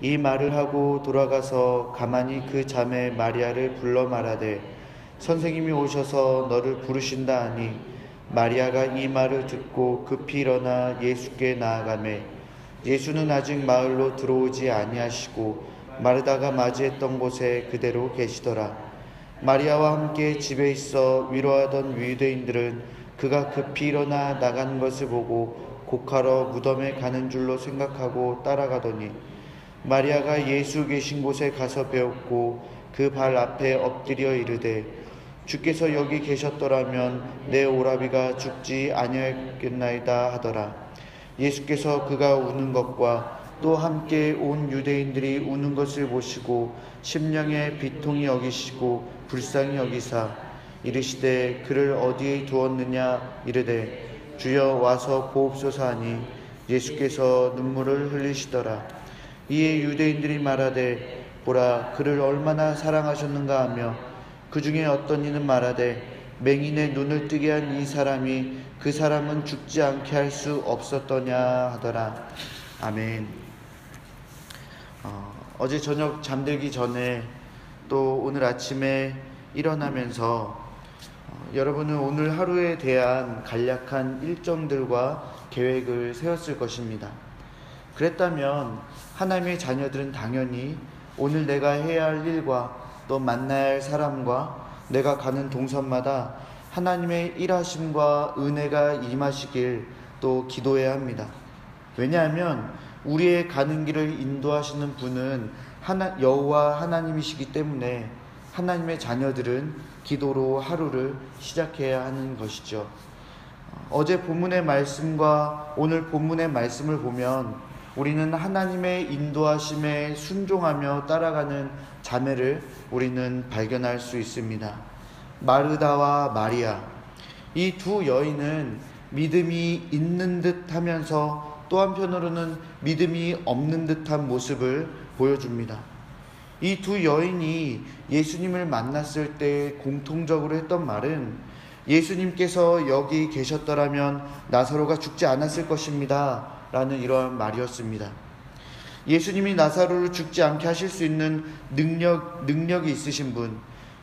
이 말을 하고 돌아가서 가만히 그 자매 마리아를 불러 말하되 선생님이 오셔서 너를 부르신다 하니 마리아가 이 말을 듣고 급히 일어나 예수께 나아가매 예수는 아직 마을로 들어오지 아니하시고 마르다가 맞이했던 곳에 그대로 계시더라. 마리아와 함께 집에 있어 위로하던 유대인들은 그가 급히 일어나 나가는 것을 보고 곡하러 무덤에 가는 줄로 생각하고 따라가더니 마리아가 예수 계신 곳에 가서 배웠고 그 발 앞에 엎드려 이르되 주께서 여기 계셨더라면 내 오라비가 죽지 아니하였겠나이다 하더라. 예수께서 그가 우는 것과 또 함께 온 유대인들이 우는 것을 보시고 심령에 비통히 여기시고 불쌍히 여기사 이르시되 그를 어디에 두었느냐 이르되 주여 와서 보옵소서 하니 예수께서 눈물을 흘리시더라. 이에 유대인들이 말하되 보라 그를 얼마나 사랑하셨는가 하며 그 중에 어떤 이는 말하되 맹인의 눈을 뜨게 한 이 사람이 그 사람은 죽지 않게 할 수 없었더냐 하더라. 아멘. 어제 저녁 잠들기 전에 또 오늘 아침에 일어나면서 여러분은 오늘 하루에 대한 간략한 일정들과 계획을 세웠을 것입니다. 그랬다면 하나님의 자녀들은 당연히 오늘 내가 해야 할 일과 또 만나야 할 사람과 내가 가는 동선마다 하나님의 일하심과 은혜가 임하시길 또 기도해야 합니다. 왜냐하면 우리의 가는 길을 인도하시는 분은 여호와 하나님이시기 때문에 하나님의 자녀들은 기도로 하루를 시작해야 하는 것이죠. 어제 본문의 말씀과 오늘 본문의 말씀을 보면 우리는 하나님의 인도하심에 순종하며 따라가는 자매를 우리는 발견할 수 있습니다. 마르다와 마리아, 이 두 여인은 믿음이 있는 듯 하면서 또 한편으로는 믿음이 없는 듯한 모습을 보여줍니다. 이 두 여인이 예수님을 만났을 때 공통적으로 했던 말은 예수님께서 여기 계셨더라면 나사로가 죽지 않았을 것입니다 라는 이러한 말이었습니다. 예수님이 나사로를 죽지 않게 하실 수 있는 능력이 있으신 분,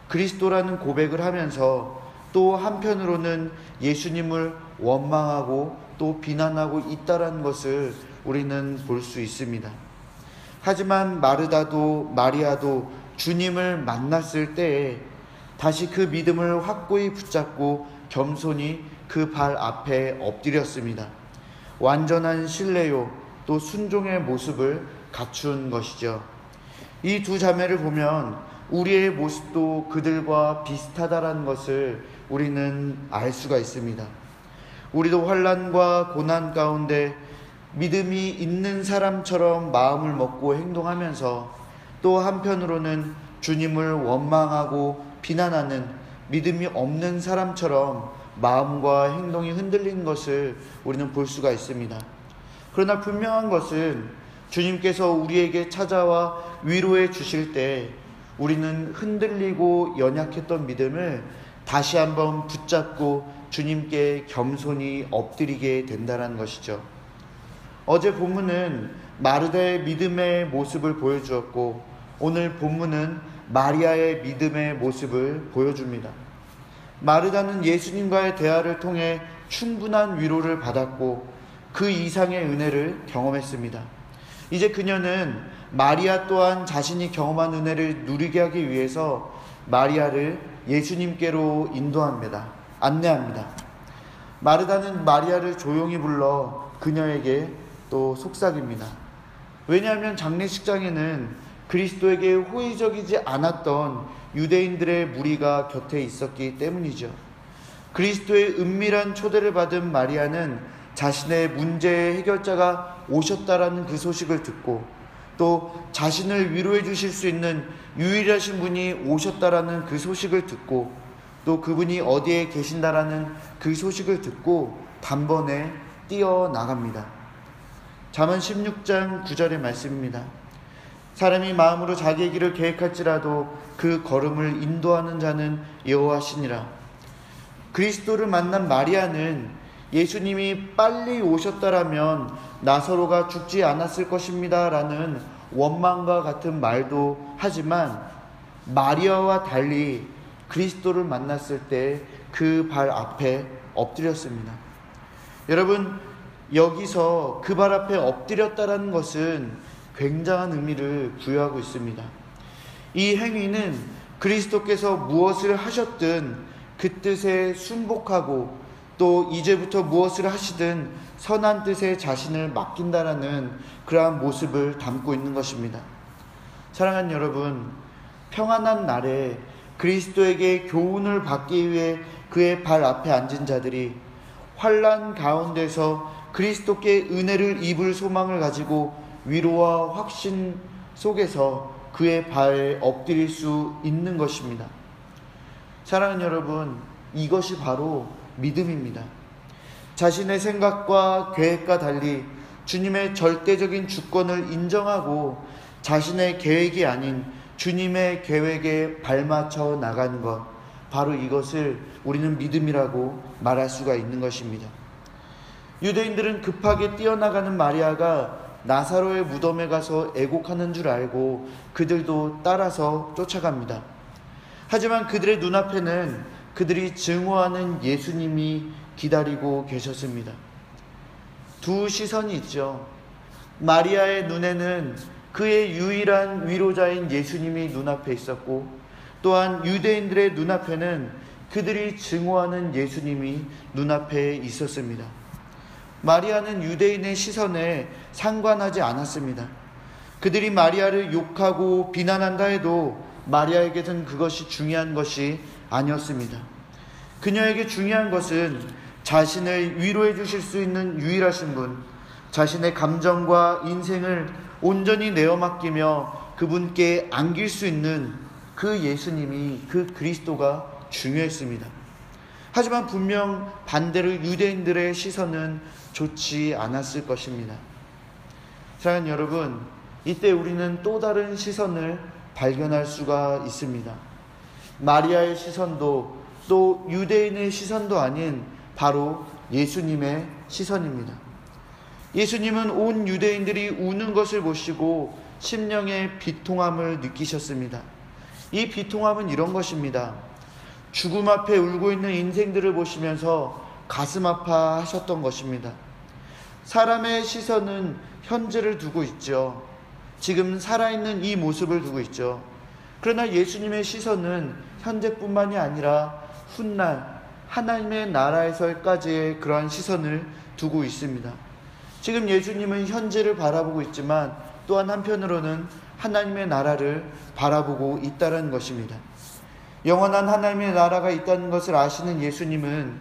그리스도라는 고백을 하면서 또 한편으로는 예수님을 원망하고 또 비난하고 있다라는 것을 우리는 볼 수 있습니다. 하지만 마르다도 마리아도 주님을 만났을 때에 다시 그 믿음을 확고히 붙잡고 겸손히 그 발 앞에 엎드렸습니다. 완전한 신뢰요 또 순종의 모습을 갖춘 것이죠. 이 두 자매를 보면 우리의 모습도 그들과 비슷하다라는 것을 우리는 알 수가 있습니다. 우리도 환난과 고난 가운데 믿음이 있는 사람처럼 마음을 먹고 행동하면서 또 한편으로는 주님을 원망하고 비난하는 믿음이 없는 사람처럼 마음과 행동이 흔들리는 것을 우리는 볼 수가 있습니다. 그러나 분명한 것은 주님께서 우리에게 찾아와 위로해 주실 때 우리는 흔들리고 연약했던 믿음을 다시 한번 붙잡고 주님께 겸손히 엎드리게 된다는 것이죠. 어제 본문은 마르다의 믿음의 모습을 보여주었고 오늘 본문은 마리아의 믿음의 모습을 보여줍니다. 마르다는 예수님과의 대화를 통해 충분한 위로를 받았고 그 이상의 은혜를 경험했습니다. 이제 그녀는 마리아 또한 자신이 경험한 은혜를 누리게 하기 위해서 마리아를 예수님께로 안내합니다. 마르다는 마리아를 조용히 불러 그녀에게 또 속삭입니다. 왜냐하면 장례식장에는 그리스도에게 호의적이지 않았던 유대인들의 무리가 곁에 있었기 때문이죠. 그리스도의 은밀한 초대를 받은 마리아는 자신의 문제의 해결자가 오셨다라는 그 소식을 듣고 또 자신을 위로해 주실 수 있는 유일하신 분이 오셨다라는 그 소식을 듣고 또 그분이 어디에 계신다라는 그 소식을 듣고 단번에 뛰어나갑니다. 잠언 16장 9절의 말씀입니다. 사람이 마음으로 자기의 길을 계획할지라도 그 걸음을 인도하는 자는 여호와시니라. 그리스도를 만난 마리아는 예수님이 빨리 오셨다라면 나사로가 죽지 않았을 것입니다 라는 원망과 같은 말도 하지만 마리아와 달리 그리스도를 만났을 때 그 발 앞에 엎드렸습니다. 여러분, 여기서 그 발 앞에 엎드렸다라는 것은 굉장한 의미를 부여하고 있습니다. 이 행위는 그리스도께서 무엇을 하셨든 그 뜻에 순복하고 또 이제부터 무엇을 하시든 선한 뜻에 자신을 맡긴다라는 그러한 모습을 담고 있는 것입니다. 사랑하는 여러분, 평안한 날에 그리스도에게 교훈을 받기 위해 그의 발 앞에 앉은 자들이 환난 가운데서 그리스도께 은혜를 입을 소망을 가지고 위로와 확신 속에서 그의 발에 엎드릴 수 있는 것입니다. 사랑하는 여러분, 이것이 바로 믿음입니다. 자신의 생각과 계획과 달리 주님의 절대적인 주권을 인정하고 자신의 계획이 아닌 주님의 계획에 발맞춰 나가는 것, 바로 이것을 우리는 믿음이라고 말할 수가 있는 것입니다. 유대인들은 급하게 뛰어나가는 마리아가 나사로의 무덤에 가서 애곡하는 줄 알고 그들도 따라서 쫓아갑니다. 하지만 그들의 눈앞에는 그들이 증오하는 예수님이 기다리고 계셨습니다. 두 시선이 있죠. 마리아의 눈에는 그의 유일한 위로자인 예수님이 눈앞에 있었고, 또한 유대인들의 눈앞에는 그들이 증오하는 예수님이 눈앞에 있었습니다. 마리아는 유대인의 시선에 상관하지 않았습니다. 그들이 마리아를 욕하고 비난한다 해도 마리아에게는 그것이 중요한 것이 아니었습니다. 그녀에게 중요한 것은 자신을 위로해 주실 수 있는 유일하신 분, 자신의 감정과 인생을 온전히 내어 맡기며 그분께 안길 수 있는 그 예수님이, 그 그리스도가 중요했습니다. 하지만 분명 반대로 유대인들의 시선은 좋지 않았을 것입니다. 사랑하는 여러분, 이때 우리는 또 다른 시선을 발견할 수가 있습니다. 마리아의 시선도 또 유대인의 시선도 아닌 바로 예수님의 시선입니다. 예수님은 온 유대인들이 우는 것을 보시고 심령의 비통함을 느끼셨습니다. 이 비통함은 이런 것입니다. 죽음 앞에 울고 있는 인생들을 보시면서 가슴 아파하셨던 것입니다. 사람의 시선은 현재를 두고 있죠. 지금 살아있는 이 모습을 두고 있죠. 그러나 예수님의 시선은 현재뿐만이 아니라 훗날 하나님의 나라에서까지의 그러한 시선을 두고 있습니다. 지금 예수님은 현재를 바라보고 있지만 또한 한편으로는 하나님의 나라를 바라보고 있다는 것입니다. 영원한 하나님의 나라가 있다는 것을 아시는 예수님은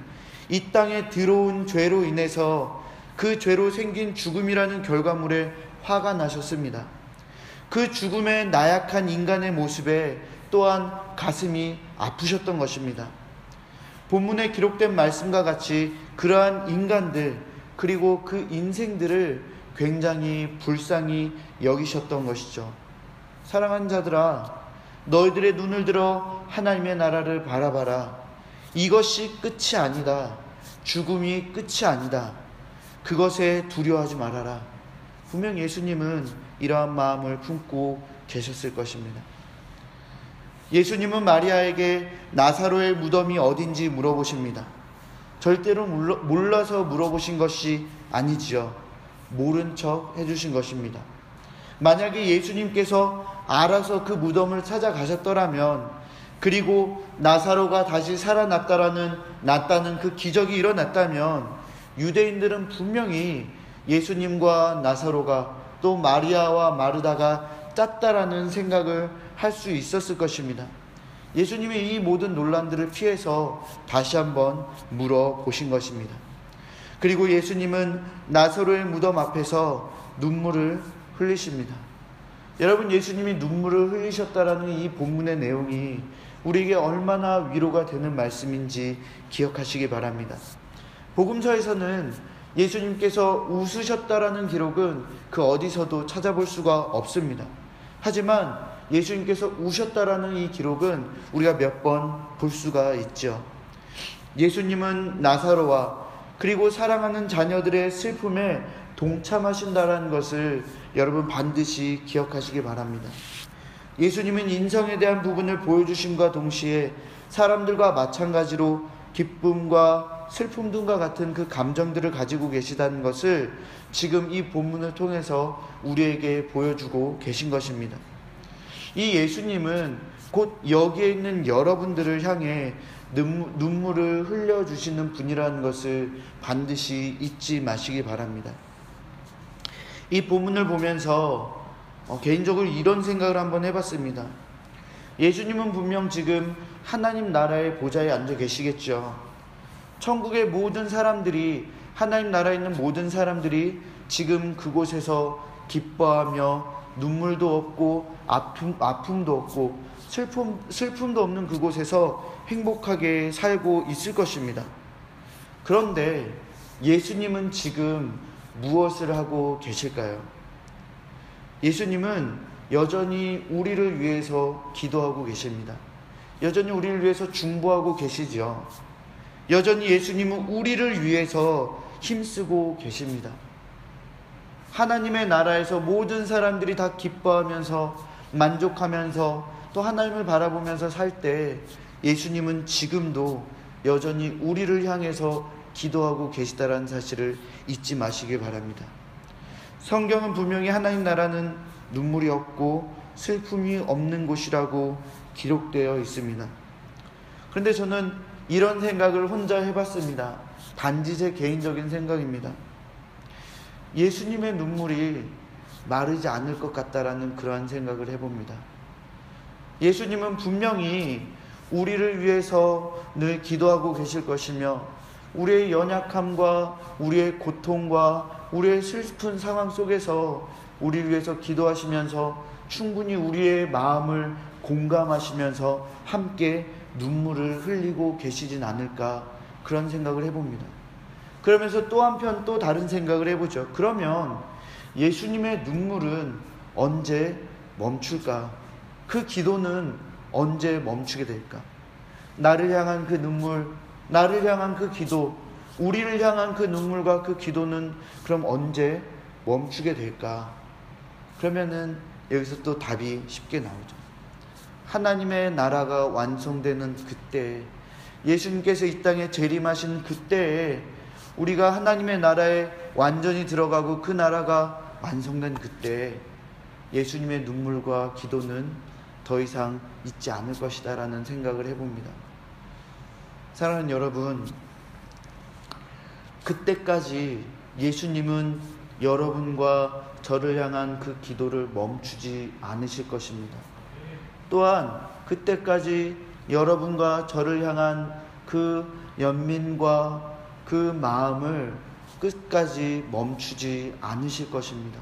이 땅에 들어온 죄로 인해서 그 죄로 생긴 죽음이라는 결과물에 화가 나셨습니다. 그 죽음의 나약한 인간의 모습에 또한 가슴이 아프셨던 것입니다. 본문에 기록된 말씀과 같이 그러한 인간들, 그리고 그 인생들을 굉장히 불쌍히 여기셨던 것이죠. 사랑하는 자들아, 너희들의 눈을 들어 하나님의 나라를 바라봐라. 이것이 끝이 아니다. 죽음이 끝이 아니다. 그것에 두려워하지 말아라. 분명 예수님은 이러한 마음을 품고 계셨을 것입니다. 예수님은 마리아에게 나사로의 무덤이 어딘지 물어보십니다. 절대로 몰라서 물어보신 것이 아니지요. 모른 척 해주신 것입니다. 만약에 예수님께서 알아서 그 무덤을 찾아가셨더라면, 그리고 나사로가 다시 났다는 그 기적이 일어났다면, 유대인들은 분명히 예수님과 나사로가 또 마리아와 마르다가 짰다라는 생각을 할 수 있었을 것입니다. 예수님이 이 모든 논란들을 피해서 다시 한번 물어보신 것입니다. 그리고 예수님은 나사로의 무덤 앞에서 눈물을 흘리십니다. 여러분, 예수님이 눈물을 흘리셨다라는 이 본문의 내용이 우리에게 얼마나 위로가 되는 말씀인지 기억하시기 바랍니다. 복음서에서는 예수님께서 웃으셨다라는 기록은 그 어디서도 찾아볼 수가 없습니다. 하지만 예수님께서 우셨다라는 이 기록은 우리가 몇 번 볼 수가 있죠. 예수님은 나사로와 그리고 사랑하는 자녀들의 슬픔에 동참하신다는 것을 여러분 반드시 기억하시기 바랍니다. 예수님은 인성에 대한 부분을 보여주심과 동시에 사람들과 마찬가지로 기쁨과 슬픔 등과 같은 그 감정들을 가지고 계시다는 것을 지금 이 본문을 통해서 우리에게 보여주고 계신 것입니다. 이 예수님은 곧 여기에 있는 여러분들을 향해 눈물을 흘려주시는 분이라는 것을 반드시 잊지 마시기 바랍니다. 이 본문을 보면서 개인적으로 이런 생각을 한번 해봤습니다. 예수님은 분명 지금 하나님 나라의 보좌에 앉아 계시겠죠. 천국의 모든 사람들이, 하나님 나라에 있는 모든 사람들이 지금 그곳에서 기뻐하며 눈물도 없고 아픔도 없고 슬픔도 없는 그곳에서 행복하게 살고 있을 것입니다. 그런데 예수님은 지금 무엇을 하고 계실까요? 예수님은 여전히 우리를 위해서 기도하고 계십니다. 여전히 우리를 위해서 중보하고 계시죠. 여전히 예수님은 우리를 위해서 힘쓰고 계십니다. 하나님의 나라에서 모든 사람들이 다 기뻐하면서 만족하면서 또 하나님을 바라보면서 살 때 예수님은 지금도 여전히 우리를 향해서 기도하고 계시다라는 사실을 잊지 마시길 바랍니다. 성경은 분명히 하나님 나라는 눈물이 없고 슬픔이 없는 곳이라고 기록되어 있습니다. 그런데 저는 이런 생각을 혼자 해봤습니다. 단지 제 개인적인 생각입니다. 예수님의 눈물이 마르지 않을 것 같다라는 그러한 생각을 해봅니다. 예수님은 분명히 우리를 위해서 늘 기도하고 계실 것이며 우리의 연약함과 우리의 고통과 우리의 슬픈 상황 속에서 우리를 위해서 기도하시면서 충분히 우리의 마음을 공감하시면서 함께 눈물을 흘리고 계시진 않을까, 그런 생각을 해봅니다. 그러면서 또 한편 또 다른 생각을 해보죠. 그러면 예수님의 눈물은 언제 멈출까? 그 기도는 언제 멈추게 될까? 나를 향한 그 눈물, 나를 향한 그 기도, 우리를 향한 그 눈물과 그 기도는 그럼 언제 멈추게 될까? 그러면은 여기서 또 답이 쉽게 나오죠. 하나님의 나라가 완성되는 그때, 예수님께서 이 땅에 재림하신 그때에 우리가 하나님의 나라에 완전히 들어가고 그 나라가 완성된 그때 예수님의 눈물과 기도는 더 이상 있지 않을 것이다 라는 생각을 해봅니다. 사랑하는 여러분, 그때까지 예수님은 여러분과 저를 향한 그 기도를 멈추지 않으실 것입니다. 또한 그때까지 여러분과 저를 향한 그 연민과 그 마음을 끝까지 멈추지 않으실 것입니다.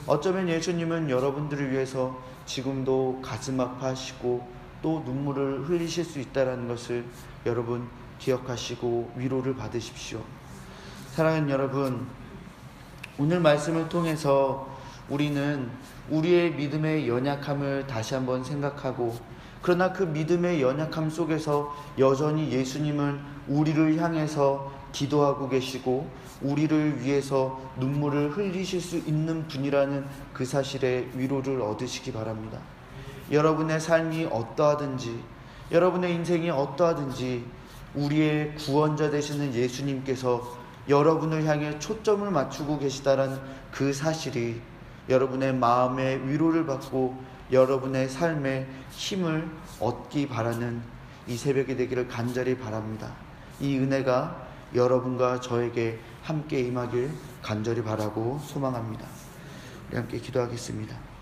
어쩌면 예수님은 여러분들을 위해서 지금도 가슴 아파하시고 또 눈물을 흘리실 수 있다는 것을 여러분 기억하시고 위로를 받으십시오. 사랑하는 여러분, 오늘 말씀을 통해서 우리는 우리의 믿음의 연약함을 다시 한번 생각하고, 그러나 그 믿음의 연약함 속에서 여전히 예수님은 우리를 향해서 기도하고 계시고 우리를 위해서 눈물을 흘리실 수 있는 분이라는 그 사실에 위로를 얻으시기 바랍니다. 여러분의 삶이 어떠하든지, 여러분의 인생이 어떠하든지 우리의 구원자 되시는 예수님께서 여러분을 향해 초점을 맞추고 계시다는 그 사실이 여러분의 마음에 위로를 받고 여러분의 삶에 힘을 얻기 바라는 이 새벽이 되기를 간절히 바랍니다. 이 은혜가 여러분과 저에게 함께 임하길 간절히 바라고 소망합니다. 우리 함께 기도하겠습니다.